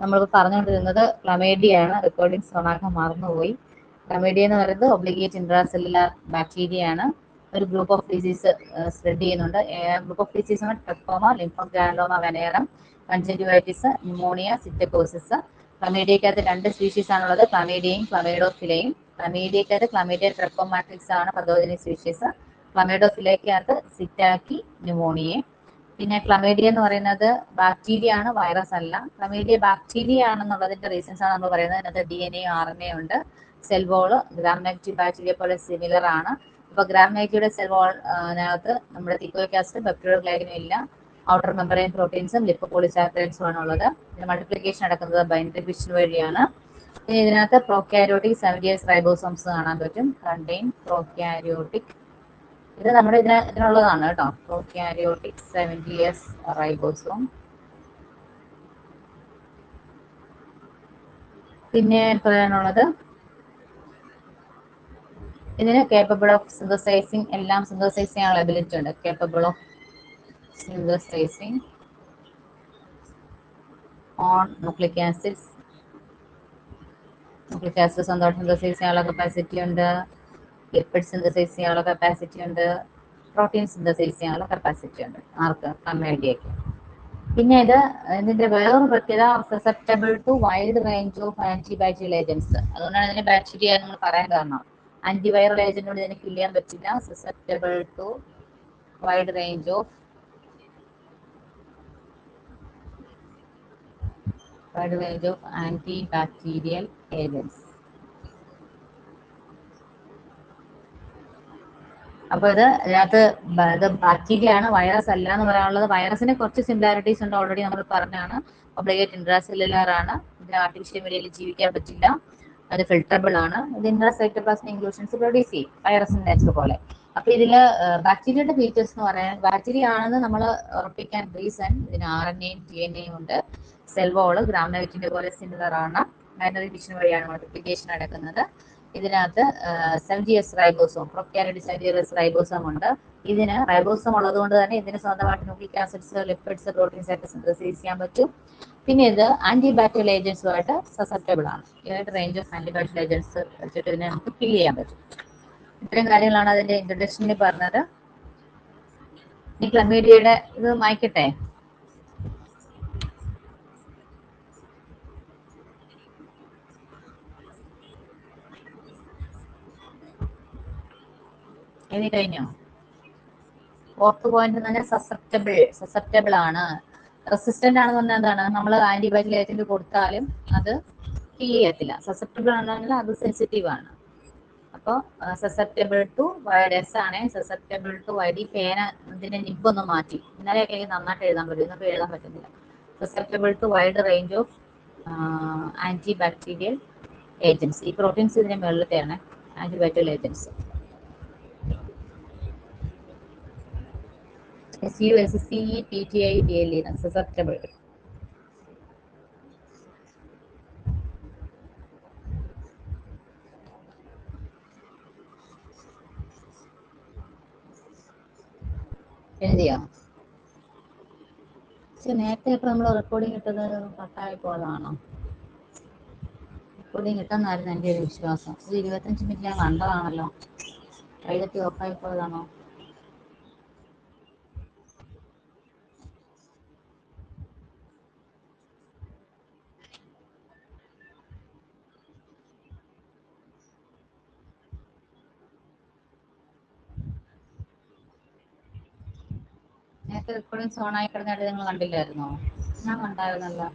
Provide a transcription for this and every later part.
നമ്മളിപ്പോൾ പറഞ്ഞുകൊണ്ടിരുന്നത് ക്ലമേഡിയയാണ്. റെക്കോർഡിങ്സ് ഓണാക്കാൻ മറന്നുപോയി. ക്ലമേഡിയ എന്ന് പറയുന്നത് ഒബ്ലിഗേറ്റ് ഇൻട്രാസെല്ലുലാർ ബാക്ടീരിയ ആണ്. ഒരു ഗ്രൂപ്പ് ഓഫ് ഡിസീസ് സ്പ്രെഡ് ചെയ്യുന്നുണ്ട്. Group of disease trachoma, lymphogranuloma venereum, conjunctivitis, pneumonia, psittacosis. ക്ലമേഡിയക്കകത്ത് 2 സ്പീഷീസ് ആണുള്ളത്, ക്ലമേഡിയയും ക്ലമേഡോഫിലയും. ക്ലമേഡിയക്കകത്ത് ക്ലമേഡിയ ട്രക്കോമാട്രിക്സ് ആണ് പതോജനി സ്പീഷീസ്. ക്ലമേഡോഫിലയ്ക്കകത്ത് സിറ്റാക്കി ന്യൂമോണിയെ. പിന്നെ ക്ലമേഡിയ എന്ന് പറയുന്നത് ബാക്ടീരിയ ആണ്, വൈറസ് അല്ല. ക്ലമേഡിയ ബാക്ടീരിയ ആണെന്നുള്ളതിന്റെ റീസൺസ് ആണ് നമ്മൾ പറയുന്നത്. അതിനകത്ത് DNA RNA ഉണ്ട്. Cell wall gram negative bacteria പോലെ സിമിലർ ആണ്. ഇപ്പൊ ഗ്രാം നെഗറ്റീവ് സെൽ വോളിനകത്ത് നമ്മുടെ തിക്കോയിക് ആസിഡ്, പെപ്റ്റിഡോഗ്ലൈക്കനും ഇല്ല. ഔട്ടർ മെമ്പറൈൻ പ്രോട്ടീൻസും ലിപ്പോപോളിസാക്കറൈഡ്സും ആണ് ഉള്ളത്. പിന്നെ മൾട്ടിപ്ലിക്കേഷൻ നടക്കുന്നത് ബൈനറി ഫിഷൻ വഴിയാണ്. പിന്നെ ഇതിനകത്ത് പ്രോക്യാരിയോട്ടിക് 70S റൈബോസോംസ് കാണാൻ പറ്റും. കണ്ടെയ്ൻ പ്രോക്യാരിയോട്ടിക്, ഇത് നമ്മുടെ ഇതിനുള്ളതാണ് കേട്ടോ. Prokaryotic 70S ribosome. പിന്നെ പറയാനുള്ളത്, ഇതിന് കേപ്പബിൾ ഓഫ് സിന്തസൈസിങ്, എല്ലാം സിന്തസൈസ് ചെയ്യാനുള്ള എബിലിറ്റി ഉണ്ട്. Capable of synthesizing on nucleic acids. Nucleic acid സ്വന്തമായിട്ട് സിന്തസൈസ് ചെയ്യാനുള്ള കപ്പാസിറ്റി ഉണ്ട്. ലിപ്പിഡ് സിന്തസൈസ് ചെയ്യാനുള്ള കപ്പാസിറ്റി ഉണ്ട്. പ്രോട്ടീൻ സിന്തസൈസ് ചെയ്യാനുള്ള കപ്പാസിറ്റി ഉണ്ട്. ആർക്ക്? ക്ലമേഡിയയ്ക്ക്. പിന്നെ ഇതിന്റെ വേറൊരു പ്രത്യേകത, susceptible to wide range of antibacterial agents. അതുകൊണ്ടാണ് ഇതിനെ ബാക്ടീരിയ നമ്മൾ പറയാൻ കാരണം. ആന്റിവൈറൽ ഏജന്റിനോട് ഇതിനെ കില്ല് ചെയ്യാൻ പറ്റില്ല. Susceptible to wide range of antibacterial agents. അപ്പൊ ഇതിനകത്ത് ബാക്ടീരിയ ആണ്, വൈറസ് അല്ല എന്ന് പറയാനുള്ളത്. വൈറസിന് കുറച്ച് സിമിലാരിറ്റീസ് ഉണ്ട്, ഓൾറെഡി നമ്മൾ പറഞ്ഞാണ്. ഒബ്ലിഗേറ്റ് ഇൻട്രാസെല്ലുലാർ ആണ്. ഇതിന് ആർട്ടിഫിഷ്യൽ മീഡിയയിൽ ജീവിക്കാൻ പറ്റില്ല. അത് ഫിൽട്ടറബിൾ ആണ്. ഇത് ഇൻട്രാസൈറ്റോപ്ലാസ്മിക് ഇൻക്ലൂഷൻസ് പ്രൊഡ്യൂസ് ചെയ്യും, വൈറസിന്റെ നേച്ചർ പോലെ. അപ്പൊ ഇതില് ബാക്ടീരിയയുടെ ഫീച്ചേഴ്സ് എന്ന് പറയാൻ, ബാക്ടീരിയ ആണെന്ന് നമ്മൾ ഉറപ്പിക്കാൻ റീസൺ, ഇതിന് RNAയും DNA ഉണ്ട്. സെൽ വോള് ഗ്രാം നെഗറ്റീവ് പോലെ സിമിലർ ആണ്. ബൈനറി ഫിഷൻ വഴിയാണ് മൾട്ടിപ്ലിക്കേഷൻ നടക്കുന്നത്. ഇതിനകത്ത് 70S റൈബോസോം, പ്രൊക്യാരിയോട്ടിക് 70S റൈബോസോം ഉണ്ട്. ഇതിന് റൈബോസോം ഉള്ളത് കൊണ്ട് തന്നെ ഇതിന് സ്വന്തമായിട്ട് ന്യൂക്ലിക് ആസിഡ്സ്, ലിപ്പിഡ്സ്, പ്രോട്ടീൻസ് ഒക്കെ സിന്തസൈസ് ചെയ്യാൻ പറ്റും. പിന്നെ ഇത് ആന്റിബാക്ടീരിയൽ ഏജൻസുമായിട്ട് സസെപ്റ്റബിൾ ആണ്. ഏത് റേഞ്ച് ഓഫ് ആന്റിബാക്ടീരിയൽ ഏജൻസ് വെച്ചിട്ട് ഇതിനെ നമുക്ക് കിൽ ചെയ്യാൻ പറ്റും. ഇത്രയും കാര്യങ്ങളാണ് അതിന്റെ ഇൻട്രൊഡക്ഷനിൽ പറഞ്ഞത്. ഈ ക്ലമീഡിയയുടെ ഇത് മായ്ക്കട്ടെ. എഴുതി കഴിഞ്ഞോ? 4th പോയിന്റ് തന്നെ സസെപ്റ്റബിൾ ആണ്. റെസിസ്റ്റന്റ് ആണെന്ന് പറഞ്ഞാൽ എന്താണ്? നമ്മൾ ആന്റിബയോട്ടിക് ഏജന്റ് കൊടുത്താലും അത് കിൽ ചെയ്യത്തില്ല. സസെപ്റ്റബിൾ ആണെന്ന് അത് സെൻസിറ്റീവ് ആണ്. അപ്പോൾ സസെപ്റ്റബിൾ ടു വൈഡ് എസ് ആണ്. Susceptible to wide. ഈ പേന ഇതിന്റെ നിബൊന്ന് മാറ്റി. ഇന്നലെയൊക്കെ എനിക്ക് നന്നായിട്ട് എഴുതാൻ പറ്റും, ഇന്നൊക്കെ എഴുതാൻ പറ്റുന്നില്ല. Susceptible to wide range of antibacterial agents. ഈ പ്രോട്ടീൻസ് ഇതിന്റെ മുകളിലത്തെയാണ് ആന്റിബാക്ടീരിയൽ ഏജൻസ്. SUSCEPTIDLE susceptible. എഴുതിയോ? പക്ഷെ നേരത്തെ ഇപ്പൊ നമ്മൾ റെക്കോർഡിങ് ഇട്ടത് കട്ടായി പോയതാണോ? റെക്കോർഡിങ് കിട്ടുന്നായിരുന്നു എൻ്റെ ഒരു വിശ്വാസം. ഇത് 25 മിനിറ്റ് ഞാൻ കണ്ടതാണല്ലോ. കൈതട്ടി ഓഫായി പോയതാണോ? നേരത്തെ റെക്കോർഡിങ്സ് ഓൺ ആയി കിടന്നിട്ട് നിങ്ങൾ കണ്ടില്ലായിരുന്നോ? ഞാൻ കണ്ടായിരുന്നല്ലോ.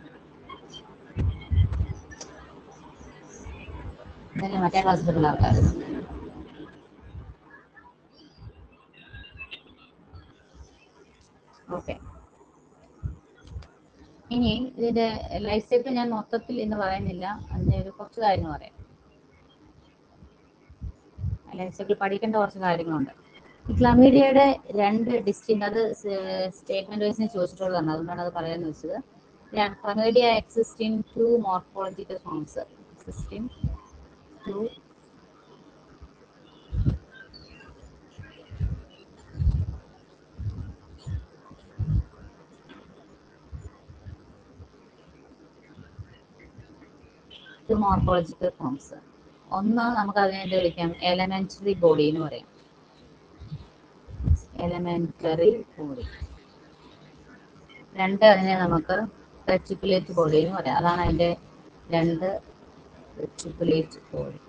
ഇതല്ലേ മറ്റേ ക്ലാസ്സിലുള്ള ആൾക്കാർ. ഓക്കെ, ഇനി ഇതിന്റെ ലൈഫ് സൈക്കിൾ ഞാൻ മൊത്തത്തിൽ ഇന്ന് പറയുന്നില്ല. അതിന്റെ ഒരു കുറച്ച് കാര്യങ്ങൾ പറയാം. ലൈഫ് സൈക്കിൾ പഠിക്കേണ്ട കുറച്ച് കാര്യങ്ങളുണ്ട്. ഈ ക്ലമീഡിയയുടെ 2 ഡിസ്റ്റിങ്, അത് സ്റ്റേറ്റ്മെന്റ് വൈസിന് ചോദിച്ചിട്ടുള്ളതാണ്, അതുകൊണ്ടാണ് അത് പറയാന്ന് വെച്ചത്. Chlamydia exist in 2 morphological forms. Exist in 2 two morphological forms. ഒന്ന് നമുക്ക് അതിനെ വിളിക്കാം എലമെന്ററി ബോഡി എന്ന് പറയാം. Elementary body. രണ്ട് അതിനെ നമുക്ക് റെറ്റിക്കുലേറ്റ് ബോഡി എന്ന് പറയാം. അതാണ് അതിന്റെ രണ്ട് reticulate body.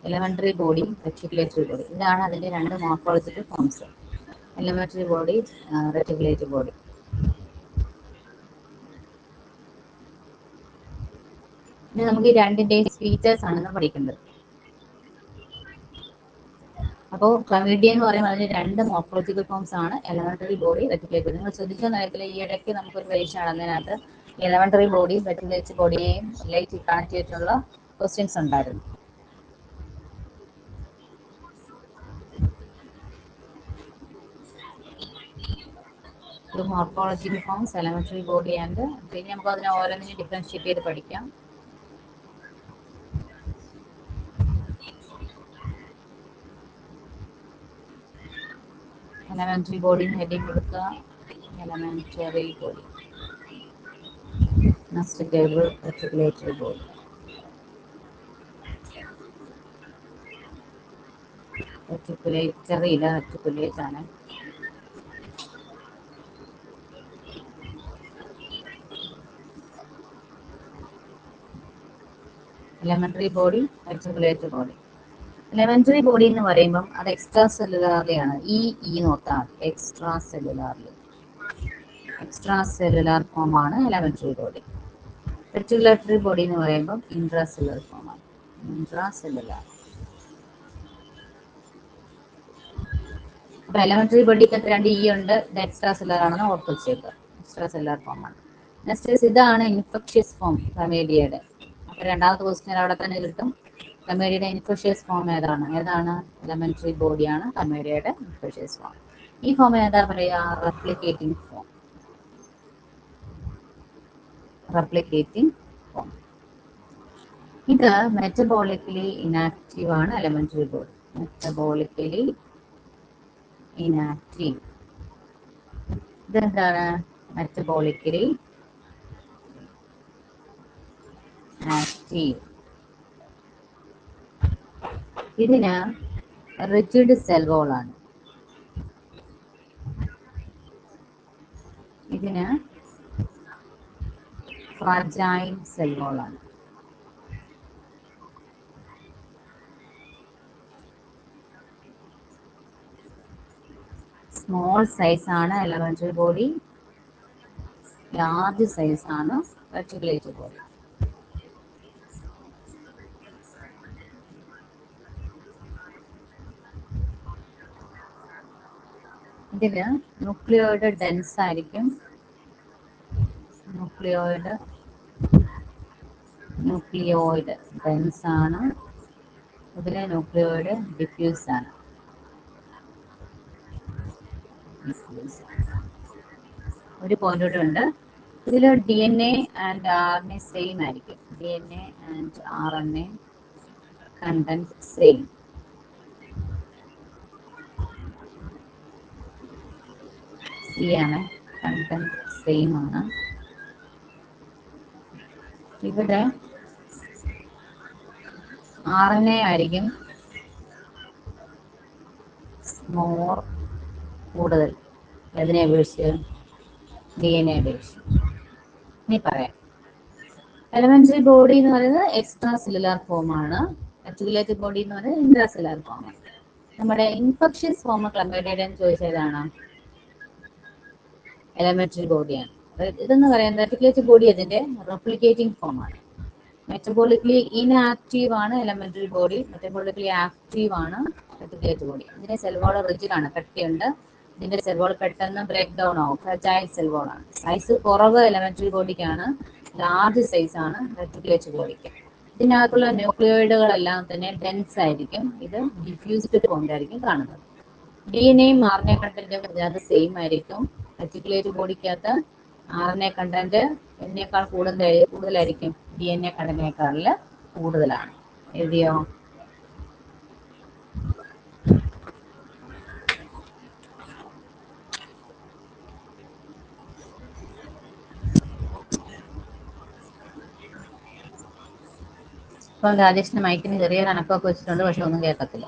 Elementary body, reticulatory body, ഇതാണ് അതിന്റെ രണ്ട് morphological forms. Elementary body, reticulatory body. ഇനി നമുക്ക് ഈ രണ്ടിന്റെയും ഫീച്ചേഴ്സ് ആണ് പഠിക്കേണ്ടത്. അപ്പോൾ ക്ലമീഡിയ എന്ന് പറയുമ്പോൾ അതിന് രണ്ട് മോർഫോളജിക്കൽ ഫോംസ് ആണ്, എലമെന്ററി ബോഡി, റെറ്റിക്കുലേറ്ററി. നിങ്ങൾ ശ്രദ്ധിച്ച നേരത്തിൽ ഈ ഇടയ്ക്ക് നമുക്കൊരു പരീക്ഷ നടന്നതിനകത്ത് എലമെന്ററി ബോഡിയും റെറ്റിക്കുലേറ്ററി ബോഡിയെയും റിലേറ്റ് കണക്ട് ചെയ്തിട്ടുള്ള ക്വസ്റ്റ്യൻസ് ഉണ്ടായിരുന്നു. Morphological forms, elementary body and, പിന്നെ നമുക്ക് അതിനെ ഓരോന്നിനും ഡിഫറൻഷിയേറ്റ് ചെയ്ത് പഠിക്കാം. എലമെന്ററി ബോഡി ഹെഡിങ് കൊടുക്കുക, elementary body. Next table reticulatory body. Reticulatory ഇല്ല, റെറ്റിക്കുലേറ്റ് ആണ്. Elementary body, reticulatory body. Elementary body എന്ന് പറയുമ്പം അത് എക്സ്ട്രാ സെല്ലുലാറിലെയാണ്. ഈ നോക്കാം, എക്സ്ട്രാ സെല്ലുലാറിൽ. എക്സ്ട്രാ സെല്ലുലാർ ഫോമാണ് എലമെന്ററി ബോഡി. റെറ്റിക്കുലേറ്ററി ബോഡി എന്ന് പറയുമ്പോൾ ഇൻട്രാ സെല്ലുലാർ ഫോമാണ്. Intra cellular. അപ്പൊ എലമെന്ററി ബോഡിക്ക് രണ്ട് ഇ ഉണ്ട്, ഇത് എക്സ്ട്രാ സെല്ലുലാർ ആണെന്ന് ഓർത്ത് വെച്ചേക്കുക. എക്സ്ട്രാ സെല്ലുലാർ ഫോമാണ്. നെക്സ്റ്റ് ഇതാണ് ഇൻഫെക്ഷ്യസ് ഫോം ക്ലമീഡിയയുടെ. അപ്പൊ രണ്ടാമത്തെ ക്വസ്റ്റ്യൻ അവിടെ തന്നെ കിട്ടും. ക്ലമീഡിയയുടെ ഇൻഫെക്ഷ്യസ് ഫോം ഏതാണ്? എലമെന്ററി ബോഡിയാണ് ക്ലമീഡിയയുടെ ഇൻഫെക്ഷ്യസ് ഫോം. ഈ ഫോം ഏതാ പറയുക? Replicating form. Replicating form. ഇത് മെറ്റബോളിക്കലി ഇനാക്റ്റീവ് ആണ് എലമെന്ററി ബോഡി. Metabolically inactive. ഇതെന്താണ്? Metabolically active. ഇതിന് റിജിഡ് സെൽ വോൾ ആണ്. ഇതിന് ഫ്രാജൈൽ സെൽ വോൾ ആണ്. സ്മോൾ സൈസ് ആണ് എലമെന്ററി ബോഡി, ലാർജ് സൈസ് ആണ് റെറ്റിക്കുലേറ്ററി ബോഡി. ഇതില് ന്യൂക്ലിയോയിഡ് ഡെൻസ് ആയിരിക്കും. ന്യൂക്ലിയോയിഡ് ഡെൻസ് ആണ്. ഇതിലെ ന്യൂക്ലിയോയിഡ് ഡിഫ്യൂസ് ആണ്. ഒരു പോയിന്റ് കൂടെ ഉണ്ട്. ഇതിൽ DNA ആൻഡ് RNA സെയിം ആയിരിക്കും. DNA and RNA content same. ആണ് കണ്ടന്റ് സെയിം ആണ്. ഇവിടെ RNA ആയിരിക്കും മോർ കൂടുതൽ അതിനെ അപേക്ഷിച്ച് DNA അപേക്ഷിച്ച്. ഇനി പറയാം. എലമെന്ററി ബോഡി എന്ന് പറയുന്നത് എക്സ്ട്രാ സെല്ലുലാർ ഫോം ആണ്. റെറ്റിക്കുലേറ്ററി ബോഡി എന്ന് പറയുന്നത് ഇൻട്രാ സെല്ലുലാർ ഫോം ആണ്. നമ്മുടെ ഇൻഫെക്ഷ്യസ് ഫോം ക്ലമീഡിയയുടെ ചോദിച്ചതാണ് എലമെന്ററി ബോഡിയാണ്. ഇതെന്ന് പറയുന്നത് റെറ്റിക്കുലേറ്ററി ബോഡി അതിന്റെ റെപ്ലിക്കേറ്റിംഗ് ഫോം ആണ്. മെറ്റബോളിക്കലി ഇൻആക്റ്റീവ് ആണ് എലമെന്ററി ബോഡി, മെറ്റബോളിക്കലി ആക്റ്റീവ് ആണ് റെറ്റിക്കുലേറ്ററി ബോഡി. ഇതിന്റെ സെൽ വോൾ റിജിഡ് ആണ്, കട്ടിയുണ്ട്. ഇതിന്റെ സെൽ വോൾ പെട്ടെന്ന് ബ്രേക്ക് ഡൗൺ ആവും. ഫ്രജൈൽ സെൽ വോൾ ആണ്. സൈസ് കുറവ് എലമെന്ററി ബോഡിക്കാണ്, ലാർജ് സൈസ് ആണ് റെറ്റിക്കുലേറ്ററി ബോഡിക്ക്. ഇതിനകത്തുള്ള ന്യൂക്ലിയോയിഡുകളെല്ലാം തന്നെ ഡെൻസ് ആയിരിക്കും. ഇത് ഡിഫ്യൂസ്ഡ് ഫോമിലായിരിക്കും കാണുന്നത്. DNAയും RNA കണ്ടന്റും ഇതിനകത്ത് സെയിം ആയിരിക്കും. റെറ്റിക്കുലേറ്ററി ബോഡിക്കകത്ത് RNA കണ്ടന്റ് ഇതിനേക്കാൾ കൂടുതലായിരിക്കും. DNA കണ്ടന്റിനേക്കാളിൽ കൂടുതലാണ്. എഴുതിയോ? ഇപ്പം രാജേഷിന്റെ മൈക്കിന് ചെറിയൊരു അനക്കമൊക്കെ വെച്ചിട്ടുണ്ട്, പക്ഷെ ഒന്നും കേൾക്കത്തില്ല.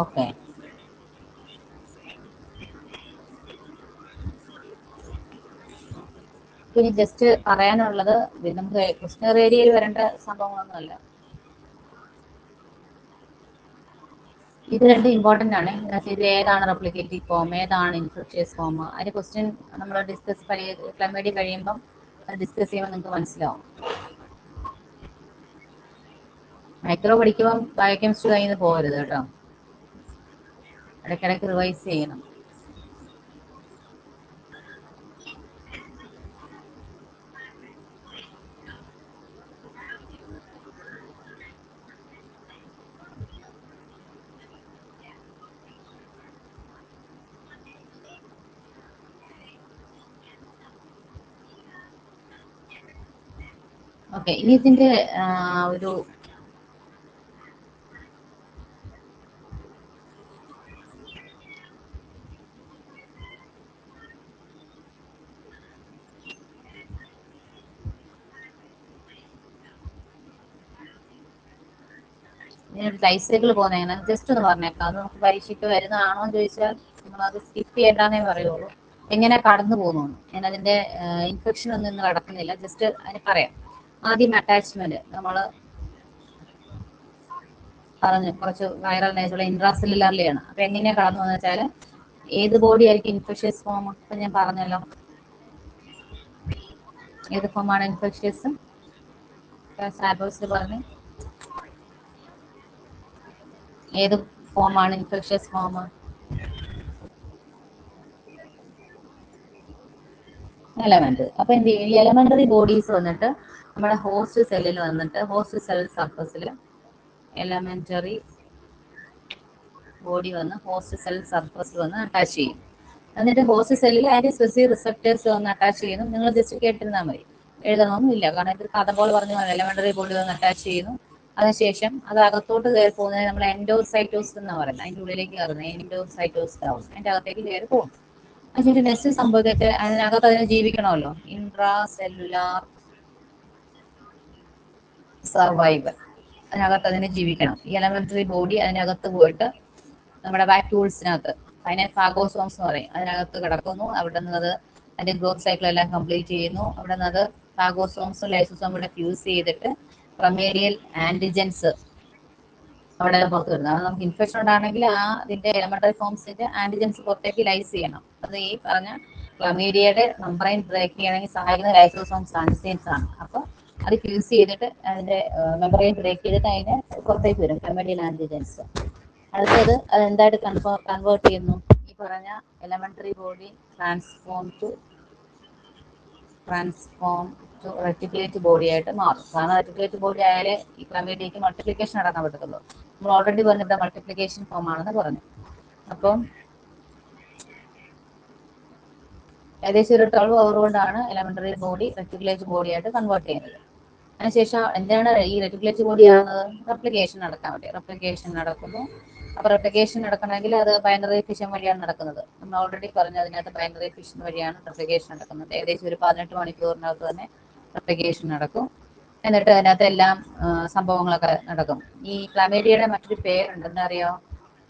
ഓക്കെ, ഇനി ജസ്റ്റ് പറയാനുള്ളത് നമുക്ക് ക്വസ്റ്റ്യൻ ഏരിയയിൽ വരേണ്ട സംഭവങ്ങളൊന്നുമല്ല. ഇത് രണ്ടും ഇമ്പോർട്ടൻ്റ് ആണ്. ഇത് ഏതാണ് റെപ്ലിക്കേറ്റീവ് ഫോം, ഏതാണ് ഇൻഫെക്ഷ്യസ് ഫോം, അതിന്റെ ക്വസ്റ്റ്യൻ നമ്മൾ ക്ലമേഡി കഴിയുമ്പം ഡിസ്കസ് ചെയ്യുമ്പോൾ നിങ്ങൾക്ക് മനസ്സിലാവും. മൈക്രോ പഠിക്കുമ്പം ബയോകെമിസ്ട്രി കയ്യിൽ നിന്ന് പോകരുത് കേട്ടോ, ഇടയ്ക്കിടയ്ക്ക് റിവൈസ് ചെയ്യണം. ഓക്കെ, ഇനി ഇതിന്റെ ഒരു ലൈഫ് സൈക്കിൾ പോകുന്നതാണ്. ജസ്റ്റ് ഒന്ന് പറഞ്ഞേക്കാം, അത് നമുക്ക് പരീക്ഷയ്ക്ക് വരുന്നതാണോ എന്ന് ചോദിച്ചാൽ നമ്മളത് സ്കിപ്പ് ചെയ്യേണ്ടെന്നേ പറയുള്ളൂ. എങ്ങനെ കടന്നു പോകുന്നു, ഞാൻ അതിന്റെ ഇൻഫെക്ഷൻ ഒന്നും ഇന്ന് കടക്കുന്നില്ല, ജസ്റ്റ് അതിന് പറയാം. ആദ്യം അറ്റാച്ച്മെന്റ് നമ്മൾ പറഞ്ഞു, കുറച്ച് വൈറൽ നേച്ചുള്ള ഇൻട്രാസെല്ലുലാറിലെയാണ്. അപ്പൊ എങ്ങനെയാ കടന്നു പോകുന്നത് വെച്ചാൽ ഏത് ബോഡി ആയിരിക്കും ഇൻഫെക്ഷ്യസ് ഫോം? ഇപ്പൊ ഞാൻ പറഞ്ഞല്ലോ, ഏത് ഫോമാണ് ഇൻഫെക്ഷ്യസ്? സാബോസ് പറഞ്ഞു, ഏത് ഫോമാണ് ഇൻഫെക്ഷ്യസ് ഫോം? എലമെന്റ്. അപ്പൊ എന്ത് ചെയ്യും, ഈ എലമെന്ററി ബോഡീസ് വന്നിട്ട് നമ്മുടെ ഹോസ്റ്റ് സെല്ലിൽ വന്നിട്ട് ഹോസ്റ്റ് സെൽ സർഫസിൽ എലമെന്ററി ബോഡി വന്ന് ഹോസ്റ്റ് സെൽ സർഫസ് വന്ന് അറ്റാച്ച് ചെയ്യും. എന്നിട്ട് ഹോസ്റ്റ് സെല്ലിൽ അതിന്റെ സ്പെസിഫിക് റിസപ്റ്റേഴ്സ് വന്ന് അറ്റാച്ച് ചെയ്യുന്നു. നിങ്ങൾ ജസ്റ്റ് കേട്ടിരുന്നാൽ മതി, എഴുതണമെന്നില്ല. കാരണം ഇത് കഥ പോലെ പറഞ്ഞു, എലമെന്ററി ബോഡി വന്ന് അറ്റാച്ച് ചെയ്യുന്നു. അതിനുശേഷം അത് അകത്തോട്ട് കയറി പോകുന്നത് നമ്മൾ എൻഡോസൈറ്റോസ് എന്നാണ് പറയുന്നത്. അതിന്റെ ഉള്ളിലേക്ക് കയറുന്നത് എൻഡോസൈറ്റോസ് ആവും, അതിന്റെ അകത്തേക്ക് കയറി പോകും. അതിന്റെ നെക്സ്റ്റ് സംഭവിക്കട്ടെ, അതിനകത്ത് അതിനെ ജീവിക്കണമല്ലോ, ഇൻട്രാ സെല്ലുലാർ സർവൈവൽ. അതിനകത്ത് അതിനെ ജീവിക്കണം. ഈ എലമെന്ററി ബോഡി അതിനകത്ത് പോയിട്ട് നമ്മുടെ വാക്യൂൾസിനകത്ത്, അതിനെ ഫാഗോസോംസ് എന്ന് പറയും, അതിനകത്ത് കിടക്കുന്നു. അവിടെ നിന്ന് അത് അതിന്റെ ഗ്രോത്ത് സൈക്കിൾ എല്ലാം കംപ്ലീറ്റ് ചെയ്യുന്നു. അവിടെ നിന്ന് അത് ഫാഗോസോംസും ലൈസോസോം കൂടെ ഫ്യൂസ് ചെയ്തിട്ട് പ്രമേരിയൽ ആന്റിജൻസ് അവിടെ പുറത്ത് വരുന്നത്. അത് നമുക്ക് ഇൻഫെക്ഷൻ ഉണ്ടാണെങ്കിൽ അതിന്റെ എലമെന്ററി ഫോംസിന്റെ ആന്റിജൻസ് പുറത്തേക്ക് ലൈസ് ചെയ്യണം. അത് ഈ പറഞ്ഞ ക്ലമീഡിയയുടെ മെംബ്രെയിൻ ബ്രേക്ക് ചെയ്യണമെങ്കിൽ സഹായിക്കുന്ന ലൈസോസോംസ് ആൻസിയൻസ് ആണ്. അപ്പൊ അത് ഫ്യൂസ് ചെയ്തിട്ട് അതിന്റെ മെംബ്രെയിൻ ബ്രേക്ക് ചെയ്തിട്ട് അതിനെ പുറത്തേക്ക് വരും ക്ലമീഡിയൽ ആന്റിജൻസ്. അടുത്തത് അത് എന്തായിട്ട് കൺവേർട്ട് ചെയ്യുന്നു, ഈ പറഞ്ഞ elementary body transform to reticulate body ആയിട്ട് മാറും. കാരണം റെറ്റിക്കുലേറ്റ് ബോഡി ആയാലേ ഈ ക്ലമീഡിയക്ക് മൾട്ടിപ്ലിക്കേഷൻ നടക്കാൻ പറ്റത്തുള്ളൂ. നമ്മൾ ഓൾറെഡി പറഞ്ഞിട്ട് മൾട്ടിപ്ലിക്കേഷൻ ഫോം ആണെന്ന് പറഞ്ഞു. അപ്പം ഏകദേശം ഒരു 12 hour കൊണ്ടാണ് എലമെന്ററി ബോഡി റെറ്റിക്കുലേറ്റ് ബോഡി ആയിട്ട് കൺവേർട്ട് ചെയ്യുന്നത്. അതിനുശേഷം എന്താണ് ഈ റെറ്റിക്കുലേറ്റ് ബോഡി ആകുന്നത്? റെപ്ലിക്കേഷൻ നടക്കാൻ വേണ്ടി. റെപ്ലിക്കേഷൻ നടക്കുന്നു. അപ്പൊ റെപ്ലിക്കേഷൻ നടക്കണമെങ്കിൽ അത് ബൈനറി ഫിഷൻ വഴിയാണ് നടക്കുന്നത്. നമ്മൾ ഓൾറെഡി പറഞ്ഞു, അതിനകത്ത് ബൈനറി ഫിഷൻ വഴിയാണ് റെപ്ലിക്കേഷൻ നടക്കുന്നത്. ഏകദേശം ഒരു 18 മണിക്കൂറിനകത്ത് തന്നെ റെപ്ലിക്കേഷൻ നടക്കും. എന്നിട്ട് അതിനകത്ത് എല്ലാം സംഭവങ്ങളൊക്കെ നടക്കും. ഈ ക്ലമീഡിയയുടെ മറ്റൊരു പേരുണ്ട്, എന്താ അറിയോ?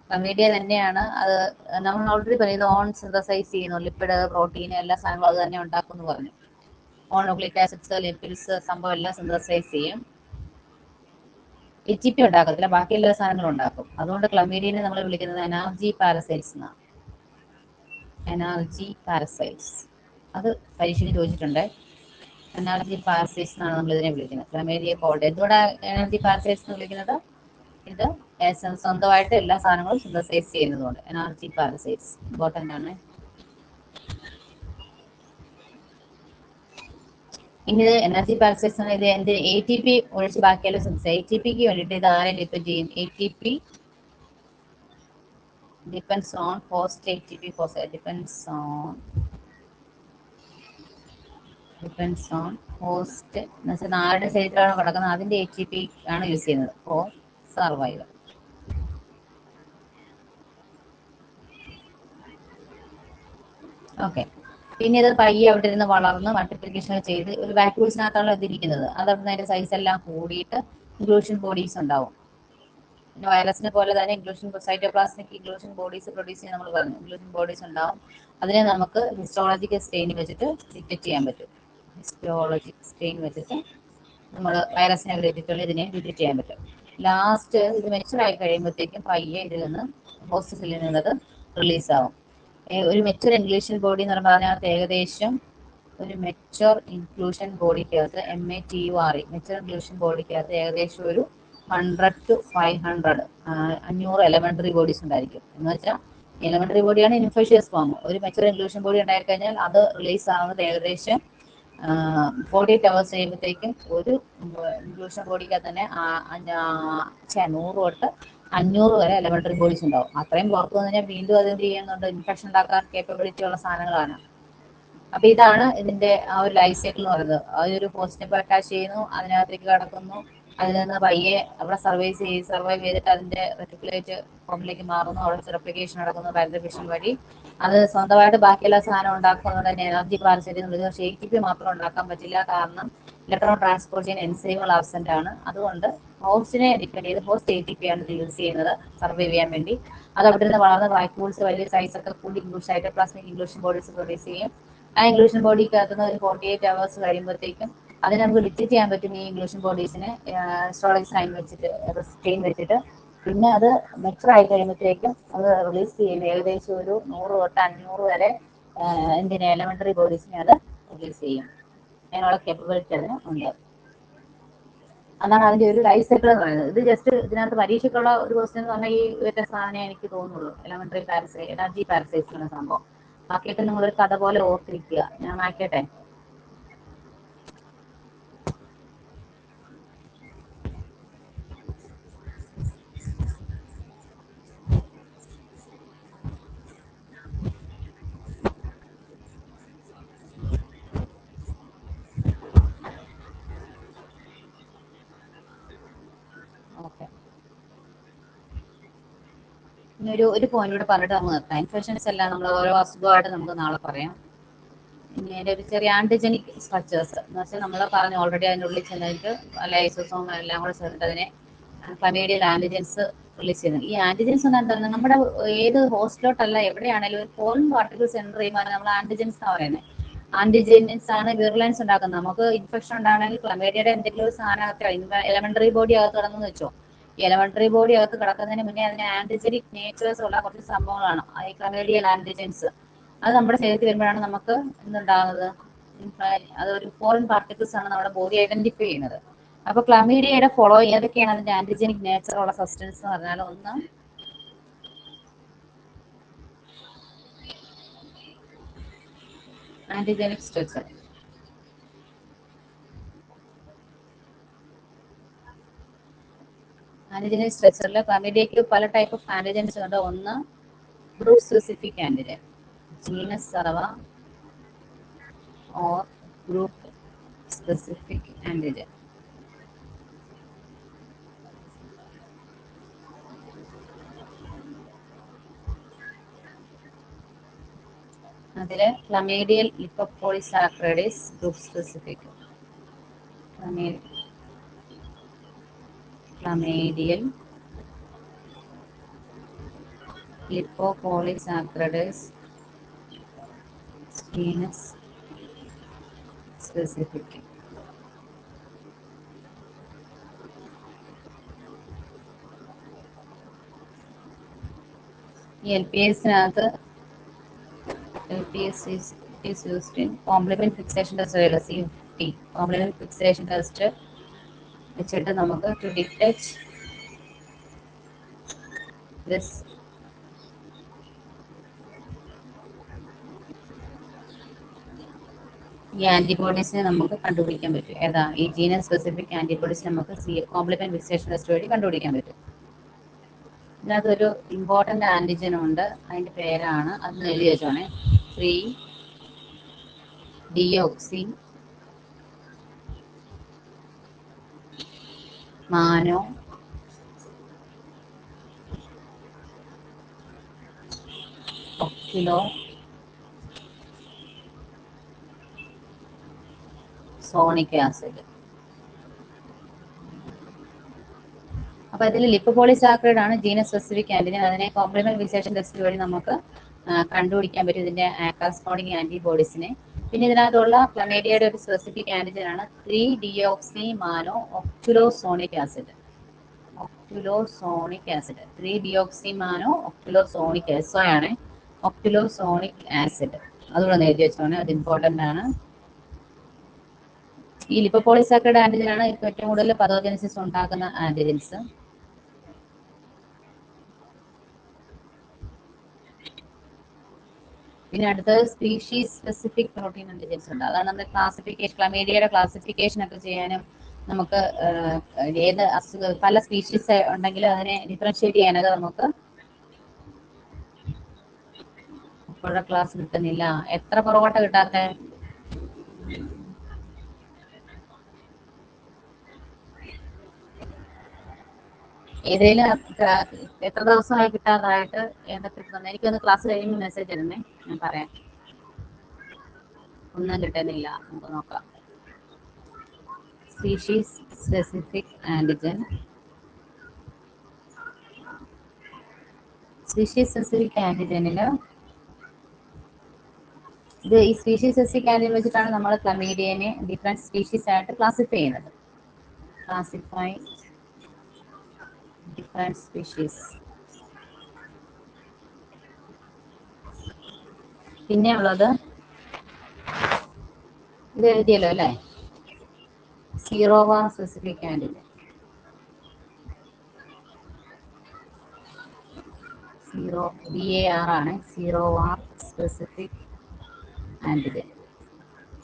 ക്ലമീഡിയ തന്നെയാണ് അത്. നമ്മൾ ഓൾറെഡി പറയുന്നത് ഓൺ സിന്തസൈസ് ചെയ്യുന്നു, ലിപ്പിഡ്, പ്രോട്ടീൻ, എല്ലാ സാധനങ്ങളും അത് തന്നെ ഉണ്ടാക്കുമെന്ന് പറഞ്ഞു. മോണോക്ലിക് ആസിഡ്സ്, ലിപ്പിഡ്സ് സംഭവം എല്ലാം സിന്തസൈസ് ചെയ്യും. ATP ഉണ്ടാക്കത്തില്ല, ബാക്കി എല്ലാ സാധനങ്ങളും ഉണ്ടാക്കും. അതുകൊണ്ട് ക്ലമീഡിയനെ നമ്മൾ വിളിക്കുന്നത് എനർജി പാരസൈറ്റ്സ് എന്നാണ്. എനർജി പാരസൈറ്റ്സ്, അത് പരീക്ഷയ്ക്ക് ചോദിച്ചിട്ടുണ്ട്. എനർജി പാരസൈറ്റ്സ് എന്നാണ് നമ്മൾ ഇതിനെ വിളിക്കുന്നത്. Chlamydia called. എന്തുകൊണ്ടാണ് എനർജി പാരസൈറ്റ്സ് എന്ന് വിളിക്കുന്നത്? ഇത് സ്വന്തമായിട്ട് എല്ലാ സാധനങ്ങളും സിന്തസൈസ് ചെയ്യുന്നതുകൊണ്ട് എനർജി പാരസൈറ്റ്സ് ഇമ്പോർട്ടൻ്റ് ആണ്. ഇനി ഇത് എനർജി പാരസൈറ്റ്സ് ആണ്. ഇത് എന്റെ ATP ഒഴിച്ച് ബാക്കിയെല്ലാം ATPക്ക് വേണ്ടിയിട്ട് ഇത് ആരെ ഡിപ്പെൻഡ് ചെയ്യും? ATP depends on host ATP depends on host എന്ന് വെച്ചാൽ ആരുടെ ശരീരത്തിലാണ് കിടക്കുന്നത് അതിന്റെ ATP ആണ് യൂസ് ചെയ്യുന്നത് ഫോർ സർവൈവൽ. ഓക്കെ, പിന്നെ ഇത് പയ്യെ അവിടെ ഇരുന്ന് വളർന്ന് മൾട്ടിപ്ലിക്കേഷൻ ചെയ്ത് ഒരു വാക്യൂൾസിനകത്താണ് ഇതിരിക്കുന്നത്. അതവിടെ അതിന്റെ സൈസ് എല്ലാം കൂടിയിട്ട് ഇൻക്ലൂഷൻ ബോഡീസ് ഉണ്ടാവും. പിന്നെ വൈറസിനെ പോലെ തന്നെ inclusion cytoplasmic inclusion bodies produce ചെയ്യാൻ നമ്മൾ പറഞ്ഞു. ഇൻക്ലൂഷൻ ബോഡീസ് ഉണ്ടാവും. അതിനെ നമുക്ക് ഹിസ്റ്റോളജിക്കൽ സ്റ്റെയിൻ വെച്ചിട്ട് ഡിറ്റക്ട് ചെയ്യാൻ പറ്റും. ഹിസ്റ്റോളജിക് സ്റ്റെയിൻ വെച്ചിട്ട് നമ്മൾ വൈറസിനെ റിലേറ്റിട്ടുള്ള ഇതിനെ ഡിറ്റക്ട് ചെയ്യാൻ പറ്റും. ലാസ്റ്റ് ഇത് മെച്ചുറായി കഴിയുമ്പോഴത്തേക്കും പയ്യെ ഇതിൽ നിന്ന് ഹോസ്റ്റ് സെല്ലിൽ നിന്നത് റിലീസ് ആവും. ഒരു മെച്ചുവർ ഇൻക്ലൂഷൻ ബോഡി എന്ന് പറയുമ്പോൾ അതിനകത്ത് ഏകദേശം ഒരു മെച്ചുവർ ഇൻക്ലൂഷൻ ബോഡിക്കകത്ത് MATURE മെച്ചുവർ ഇൻക്ലൂഷൻ ബോഡിക്കകത്ത് ഏകദേശം ഒരു 100 to 500 500 എലമെന്ററി ബോഡീസ് ഉണ്ടായിരിക്കും. എന്ന് വെച്ചാൽ എലമെന്ററി ബോഡിയാണ് ഇൻഫെക്ഷ്യസ് ഫോം. ഒരു മെച്ചുവർ ഇൻക്ലൂഷൻ ബോഡി ഉണ്ടായിക്കഴിഞ്ഞാൽ അത് റിലീസ് ആവുന്നത് ഏകദേശം 48 hours കഴിയുമ്പോഴത്തേക്കും ഒരു ഇൻക്ലൂഷൻ ബോഡിക്കകത്ത് തന്നെ 100 തൊട്ട് 500 വരെ എലമെന്ററി ബോഡീസ് ഉണ്ടാവും. അത്രയും പുറത്തു വന്നു കഴിഞ്ഞാൽ വീണ്ടും അത് എന്ത് ചെയ്യുന്നുണ്ട്, ഇൻഫെക്ഷൻ ഉണ്ടാക്കാൻ കേപ്പബിലിറ്റി ഉള്ള സാധനങ്ങളാണ്. അപ്പൊ ഇതാണ് ഇതിന്റെ ആ ഒരു ലൈഫ് സൈക്കിൾ എന്ന് പറയുന്നത്. അതൊരു ഹോസ്റ്റിനെ അറ്റാച്ച് ചെയ്യുന്നു, അതിനകത്തേക്ക് കടക്കുന്നു, അതിൽ നിന്ന് പയ്യെ അവിടെ സർവൈവ് ചെയ്തിട്ട് അതിന്റെ റെറ്റിക്കുലേറ്റ് ഫോമിലേക്ക് മാറുന്നു. അവിടെ റെപ്ലിക്കേഷൻ നടക്കുന്നു പാരന്റിഫിക്കേഷൻ വഴി. അത് സ്വന്തമായിട്ട് ബാക്കിയെല്ലാ സാധനം ഉണ്ടാക്കുന്നത് തന്നെ എനർജി പാരസൈറ്റ് പക്ഷേ ATP മാത്രം ഉണ്ടാക്കാൻ പറ്റില്ല. കാരണം ഇലക്ട്രോൺ ട്രാൻസ്പോർട്ട് ചെയ്യാൻ എൻസൈമുകൾ ആബ്സെന്റ് ആണ്. അതുകൊണ്ട് ഹോസ്റ്റിനെ ഡിപ്പെൻഡ് ചെയ്ത് ഹോസ്റ്റ് ATP ആണ് യൂസ് ചെയ്യുന്നത് സർവൈവ് ചെയ്യാൻ വേണ്ടി. അത് അവിടെ നിന്ന് വളർന്ന വാക്യൂൾസ് വലിയ സൈസ് ഒക്കെ കൂടി സൈറ്റോപ്ലാസ്മിക് ഇൻക്ലൂഷൻ ബോഡീസ് പ്രൊഡ്യൂസ് ചെയ്യും. ആ ഇൻക്ലൂഷൻ ബോഡിക്കകത്തുനിന്ന് ഒരു 48 hours കഴിയുമ്പോഴത്തേക്കും അതിനെ നമുക്ക് ഡിറ്റക്ട് ചെയ്യാൻ പറ്റും. ഈ ഇൻക്ലൂഷൻ ബോഡീസിനെ ഹിസ്റ്റോളജിക് സൈൻ വെച്ചിട്ട് സ്റ്റെയിൻ വെച്ചിട്ട്. പിന്നെ അത് മെച്ചർ ആയി കഴിയുമ്പോഴത്തേക്കും അത് റിലീസ് ചെയ്യുന്നത് ഏകദേശം ഒരു 100 തൊട്ട് 500 വരെ എന്തിനെ എലമെന്ററി ബോഡീസിനെ അത് റിലീസ് ചെയ്യും. അതിനുള്ള കേപ്പബിലിറ്റി അതിന് ഉണ്ട്. അതാണ് അതിന്റെ ഒരു ലൈഫ് സൈക്കിൾ എന്ന് പറയുന്നത്. ഇത് ജസ്റ്റ് ഇതിനകത്ത് പരീക്ഷയ്ക്കുള്ള ഒരു ക്വസ്റ്റ്യൻ എന്ന് പറഞ്ഞാൽ ഈ ഒറ്റ സാധനം എനിക്ക് തോന്നുള്ളൂ, എലമെന്ററി പാരസൈറ്റ് എനർജി പാരസൈറ്റ്സ് എന്ന സംഭവം. ബാക്കിയൊക്കെ നിങ്ങളൊരു കഥ പോലെ ഓർത്തിരിക്കുക. ഞാൻ മാറ്റട്ടെ. ഓക്കെ, ഇനി ഒരു പോയിന്റ് കൂടെ പറഞ്ഞിട്ട് നമുക്ക് നിർത്താം. ഇൻഫെക്ഷൻസ് എല്ലാം നമ്മൾ ഓരോ അസുഖമായിട്ട് നമുക്ക് നാളെ പറയാം. ഇനി അതിന്റെ ഒരു ചെറിയ ആന്റിജനിക് സ്ട്രക്ചേഴ്സ് എന്ന് വെച്ചാൽ നമ്മൾ പറഞ്ഞു ഓൾറെഡി അതിൻ്റെ ഉള്ളിൽ ചെന്നിട്ട് ലൈസോസോം എല്ലാം കൂടെ ചേർന്നിട്ട് അതിനെ ക്ലമീഡിയൽ ആന്റിജൻസ് റിലീസ് ചെയ്യുന്നത്. ഈ ആന്റിജൻസ് എന്ന് എന്താണ്, നമ്മുടെ ഏത് ഹോസ്റ്റിലോട്ടല്ല എവിടെയാണെങ്കിലും ഒരു ഫോറിൻ പാർട്ടിക്കിൾസ് എൻ്റർ ചെയ്യുമ്പോൾ നമ്മൾ ആന്റിജൻസ് എന്ന് പറയുന്നത്. ആന്റിജൻസ് ആണ് വിറുലൻസ് ഉണ്ടാക്കുന്നത്. നമുക്ക് ഇൻഫെക്ഷൻ ഉണ്ടാകണമെങ്കിൽ ക്ലമീഡിയയുടെ എന്തെങ്കിലും ഒരു സാധനമൊക്കെ എലമെന്ററി ബോഡി അകത്ത് കിടന്നെന്ന് വെച്ചോ. ഈ എലമെന്ററി ബോഡി അകത്ത് കിടക്കുന്നതിന് മുന്നേ അതിന് ആന്റിജനിക് നേച്ചേഴ്സ് ഉള്ള കുറച്ച് സംഭവങ്ങളാണ് ഈ ക്ലമീഡിയൽ ആന്റിജൻസ്. അത് നമ്മുടെ ശരീരത്തിൽ വരുമ്പോഴാണ് നമുക്ക് എന്തുണ്ടാകുന്നത്, അതൊരു ഫോറിൻ പാർട്ടിക്കിൾസ് ആണ് നമ്മുടെ ബോഡി ഐഡന്റിഫൈ ചെയ്യുന്നത്. അപ്പൊ ക്ലമീഡിയയുടെ ഫോളോ ഏതൊക്കെയാണ് അതിന്റെ ആന്റിജനിക് നേച്ചർ ഉള്ള സബ്സ്റ്റൻസ് എന്ന് പറഞ്ഞാൽ, ഒന്ന് ആന്റിജനിക് സ്ട്രക്ചർ. ആന്റിജനിക് സ്ട്രക്ചറിൽ ക്ലമീഡിയയ്ക്ക് പല ടൈപ്പ് ഓഫ് ആന്റിജൻസ് ഉണ്ട്. ഒന്ന് ഗ്രൂപ്പ് സ്പെസിഫിക് ആന്റിജൻ, ജീനസ് അഥവാ ഓർ ഗ്രൂപ്പ് സ്പെസിഫിക് ആന്റിജൻ. അതില് chlamydial lipopolysaccharides group specific. Chlamydial lipopolysaccharides genus specific. ഈ LPSനകത്ത് LPS is used in complement fixation test, CFT complement fixation test വെച്ചിട്ട് നമുക്ക് to detect this ഈ ആന്റിബോഡീസിനെ നമുക്ക് കണ്ടുപിടിക്കാൻ പറ്റും. ഏതാ ഈ ജീനസ് സ്പെസിഫിക് ആന്റിബോഡീസ് നമുക്ക് കോംപ്ലിമെന്റ് ഫിക്സേഷൻ ടെസ്റ്റ് വഴി കണ്ടുപിടിക്കാൻ പറ്റും. ഇതിനകത്തൊരു ഇമ്പോർട്ടന്റ് ആന്റിജൻ ഉണ്ട്, അതിന്റെ പേരാണ്, അത് എഴുതി വെച്ചോണേ, 3-deoxy മാനോ ഒക്യുലോ സോണിക് ആസിഡ്. അപ്പൊ ഇതിൽ ലിപ്പോപോളിസാക്കറൈഡ് ആണ് ജീനസ് സ്പെസിഫിക് ആന്റിജൻ. അതിനെ കോംപ്ലിമെന്റ് ഫിക്സേഷൻ ടെസ്റ്റ് വഴി നമുക്ക് കണ്ടുപിടിക്കാൻ പറ്റും ഇതിന്റെ കറസ്പോണ്ടിങ് ആന്റിബോഡീസിനെ. പിന്നെ ഇതിനകത്തുള്ള ക്ലമേഡിയയുടെ ഒരു സ്പെസിഫിക് ആന്റിജൻ ആണ് 3-ഡിയോക്സിമാനോ ഒക്ടുലോസോണിക് ആസിഡ്. 3-ഡിയോക്സിമാനോ ഒക്ടുലോസോണിക് SO ആണ്, ഒക്ടുലോസോണിക് ആസിഡ്. അതുകൂടെ എഴുതി വെച്ചോണേ, അത് ഇമ്പോർട്ടന്റ് ആണ്. ഈ ലിപ്പോപോളിസാക്കറൈഡ് ആന്റിജൻ ആണ് ഏറ്റവും കൂടുതൽ പതോജനസിസ് ഉണ്ടാക്കുന്ന ആന്റിജൻസ്. പിന്നെ അടുത്തത് സ്പീഷീസ് സ്പെസിഫിക് പ്രോട്ടീൻ ആന്റിജൻസ് ഉണ്ട്. അതാണ് നമ്മുടെ ക്ലാസിഫിക്കേഷൻ, ക്ലമേഡിയയുടെ ക്ലാസിഫിക്കേഷൻ ഒക്കെ ചെയ്യാനും നമുക്ക് ഏത് പല സ്പീഷീസ് ഉണ്ടെങ്കിൽ അതിനെ ഡിഫറൻഷിയേറ്റ് ചെയ്യാനൊക്കെ നമുക്ക് ഇപ്പോഴത്തെ ക്ലാസ് കിട്ടുന്നില്ല. എത്ര പുറകോട്ട് കിട്ടാത്ത? ഏതെങ്കിലും എത്ര ദിവസമായി കിട്ടാതായിട്ട് എന്തൊക്കെ കിട്ടുന്നത്? എനിക്കൊന്ന് ക്ലാസ് കഴിയുമ്പോൾ മെസ്സേജ് ഇടുന്നേ, ഞാൻ പറയാം. ഒന്നും കിട്ടുന്നില്ല, നമുക്ക് നോക്കാം. Species specific antigen. Species specific ആന്റിജനിൽ ഇത് ഈ സ്പീഷീസ് സ്പെസിഫിക് ആന്റിജൻ വെച്ചിട്ടാണ് നമ്മൾ ക്ലമീഡിയനെ ഡിഫറെന്റ് സ്പീഷീസ് ആയിട്ട് ക്ലാസിഫൈ ചെയ്യുന്നത്. Classify different species. പിന്നെ ഉള്ളത് ഇത് എഴുതിയല്ലോ അല്ലേ, സീറോവാർ സ്പെസിഫിക് ആന്റിജൻ. VAR ആണ് സീറോവാർ സ്പെസിഫിക് ആന്റിജൻ.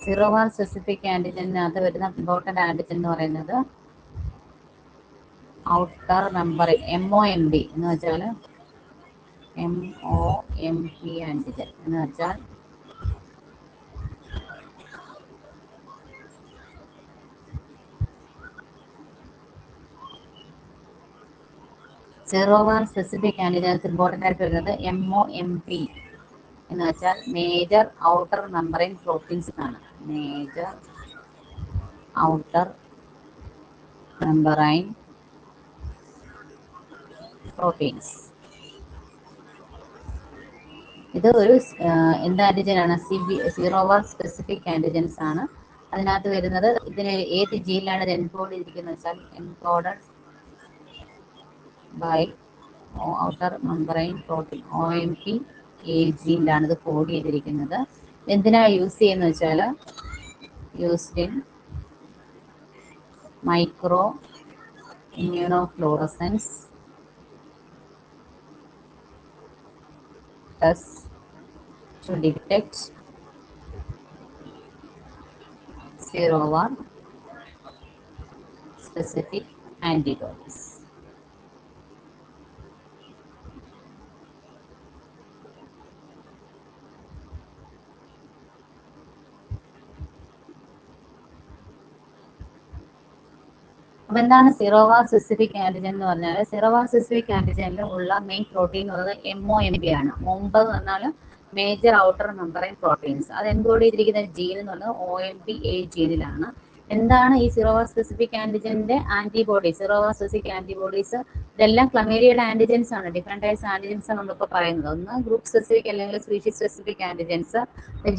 സീറോവാർ സ്പെസിഫിക് ആന്റിജനകത്ത് വരുന്ന ഇമ്പോർട്ടന്റ് ആന്റിജൻ എന്ന് പറയുന്നത് ഔട്ടർ മെമ്പറിൻ, MOMP എന്ന് വെച്ചാൽ MOMP ആന്റിജൻ എന്ന് വെച്ചാൽ സീറോവാർ സ്പെസിഫിക് ആന്റിജൻസ് ഇമ്പോർട്ടന്റ് ആയിട്ട് വരുന്നത് MOMP എന്ന് വെച്ചാൽ മേജർ ഔട്ടർ മെമ്പറൈൻ പ്രോട്ടീൻസ് ആണ്. Major outer membrane proteins. ഇത് ഒരു എന്ത് ആന്റിജൻ ആണ്? സീറോവാർ സ്പെസിഫിക് ആന്റിജൻസ് ആണ്. അതിനകത്ത് വരുന്നത് ഇതിന് ഏത് ജീനിലാണ് ഇത് എൻകോഡ് ചെയ്തിരിക്കുന്നത് വെച്ചാൽ encoded by outer membrane protein OMP ജീനിലാണ് ഇത് കോഡ് ചെയ്തിരിക്കുന്നത്. എന്തിനാ യൂസ് ചെയ്യുന്നത് വെച്ചാൽ used in micro immunofluorescence test to detect serovar specific antibodies. അപ്പൊ എന്താണ് സീറോവാർ സ്പെസിഫിക് ആന്റിജൻ എന്ന് പറഞ്ഞാൽ, സീറോവാർ സ്പെസിഫിക് ആന്റിജനിൽ ഉള്ള മെയിൻ പ്രോട്ടീൻ എന്ന് പറയുന്നത് MOMP ആണ്. മുമ്പ് എന്ന് പറഞ്ഞാൽ മേജർ ഔട്ടർ മെമ്പറൈൻ പ്രോട്ടീൻസ്. അത് എൻകോഡ് ചെയ്തിരിക്കുന്ന ജീൻ എന്ന് പറയുന്നത് OMP ജീനിലാണ്. എന്താണ് ഈ സീറോവാർ സ്പെസിഫിക് ആന്റിജന്റെ ആന്റിബോഡീസ്? സീറോവാർ സ്പെസിഫിക് ആന്റിബോഡീസ് ഇതെല്ലാം ക്ലമേഡിയയുടെ ആന്റിജൻസ് ആണ്. ഡിഫറെന്റ് ടൈപ്സ് ആന്റിജൻസ് ആണ് നമ്മളിപ്പോൾ പറയുന്നത്. ഒന്ന് ഗ്രൂപ്പ് സ്പെസിഫിക് അല്ലെങ്കിൽ species specific antigens,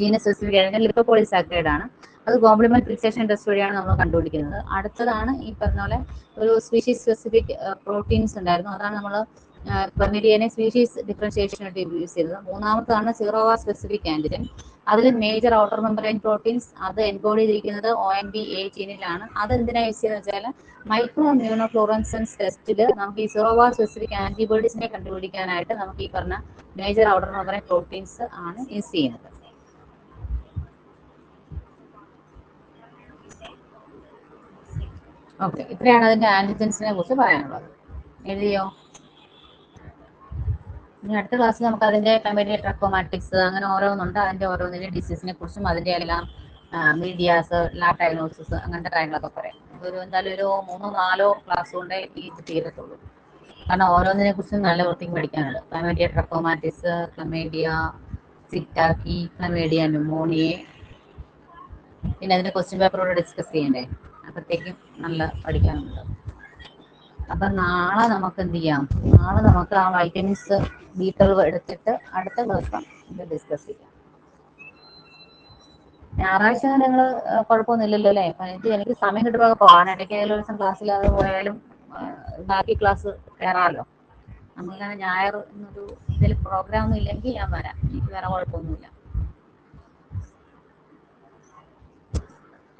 genus specific antigen lipopolysaccharide ആണ്. അത് കോംപ്ലിമെന്റ് ഫിക്സേഷൻ ടെസ്റ്റ് വഴിയാണ് നമ്മൾ കണ്ടുപിടിക്കുന്നത്. അടുത്തതാണ് ഈ പറഞ്ഞ പോലെ ഒരു സ്പീഷീസ് സ്പെസിഫിക് പ്രോട്ടീൻസ് ഉണ്ടായിരുന്നു. അതാണ് നമ്മൾ ക്ലമീഡിയനെ സ്പീഷീസ് ഡിഫറൻഷിയേഷൻ ആയിട്ട് യൂസ് ചെയ്തത്. മൂന്നാമത്താണ് സീറോവാർ സ്പെസിഫിക് ആന്റിജൻ. അതിൽ മേജർ ഔട്ടർ മെമ്പറൈൻ പ്രോട്ടീൻസ് അത് എൻകോഡ് ചെയ്തിരിക്കുന്നത് OMP ജീനിലാണ്. അത് എന്തിനാ യൂസ് ചെയ്യുന്നത് വെച്ചാൽ മൈക്രോ ഇമ്മ്യൂണോഫ്ലൂറസൻസ് ടെസ്റ്റിൽ നമുക്ക് ഈ സീറോവാർ സ്പെസിഫിക് ആന്റിബോഡീസിനെ കണ്ടുപിടിക്കാനായിട്ട് നമുക്ക് ഈ പറഞ്ഞ മേജർ ഔട്ടർ മെമ്പറൈൻ പ്രോട്ടീൻസ് ആണ് യൂസ് ചെയ്യുന്നത്. ഓക്കെ, ഇത്രയാണ് അതിന്റെ ആന്റിജൻസിനെ കുറിച്ച് പറയാനുള്ളത്. എഴുതിയോ? ഇനി അടുത്ത ക്ലാസ്സിൽ നമുക്ക് അതിന്റെ ക്ലമീഡിയ ട്രക്കോമാറ്റിക്സ് അങ്ങനെ ഓരോന്നുണ്ട്. അതിന്റെ ഓരോന്നിന്റെ ഡിസീസിനെ കുറിച്ചും അതിന്റെ എല്ലാം മീഡിയാസ്, ലാബ് ഡയഗ്നോസിസ് അങ്ങനത്തെ കാര്യങ്ങളൊക്കെ പറയാം. എന്തായാലും ഒരു 3-4 ക്ലാസ് കൊണ്ടേ ഇത് തീരത്തുള്ളൂ. കാരണം ഓരോന്നിനെ കുറിച്ചും നല്ല വൃത്തിക്ക് പഠിക്കാനുണ്ട്. ക്ലമീഡിയ ട്രക്കോമാറ്റിക്സ്, ക്ലമീഡിയ സിറ്റാക്കി, ക്ലമീഡിയ ന്യൂമോണിയെ, പിന്നെ അതിന്റെ ക്വസ്റ്റ്യൻ പേപ്പറോട് ഡിസ്കസ് ചെയ്യണ്ടേ, അപ്പോഴത്തേക്കും നല്ല പഠിക്കാനുണ്ട്. അപ്പം നാളെ നമുക്ക് എന്ത് ചെയ്യാം, നാളെ നമുക്ക് ആ വൈറ്റമിൻസ് B12 എടുത്തിട്ട് അടുത്ത ദിവസം ഇത് ഡിസ്കസ് ചെയ്യാം. ഞായറാഴ്ച നിങ്ങൾ കുഴപ്പമൊന്നുമില്ലല്ലോ അല്ലേ? എനിക്ക് സമയം കിട്ടുമ്പോൾ പോകാൻ, ഇടയ്ക്ക് ഏതെങ്കിലും ദിവസം ക്ലാസ്സിലാതെ പോയാലും ബാക്കി ക്ലാസ് കയറാമല്ലോ. നമുക്കങ്ങനെ ഞായർ എന്നൊരു എന്തെങ്കിലും പ്രോഗ്രാം ഒന്നും ഇല്ലെങ്കിൽ ഞാൻ വരാം, എനിക്ക് വേറെ കുഴപ്പമൊന്നുമില്ല.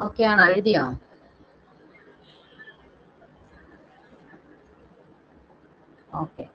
ഓക്കെ ആണോ? എഴുതിയോ? ഓക്കെ.